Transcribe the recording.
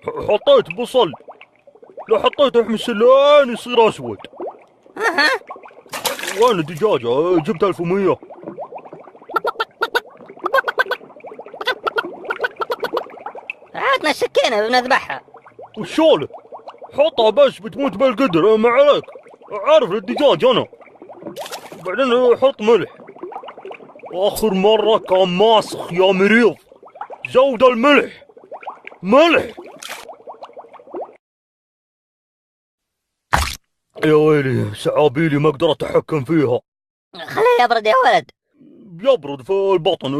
حطيت بصل. لو حطيت احمس لين يصير اسود. اها. وين الدجاجة؟ جبت 1100. عطنا السكينة بنذبحها. وشوله؟ حطها بس بتموت بالقدر، ما عليك. عارف الدجاج انا. بعدين حط ملح. اخر مرة كان ماسخ يا مريض. زود الملح. ملح. يا ويلي سعابيلي ما اقدر اتحكم فيها. خليه يبرد يا ولد. يبرد في البطن.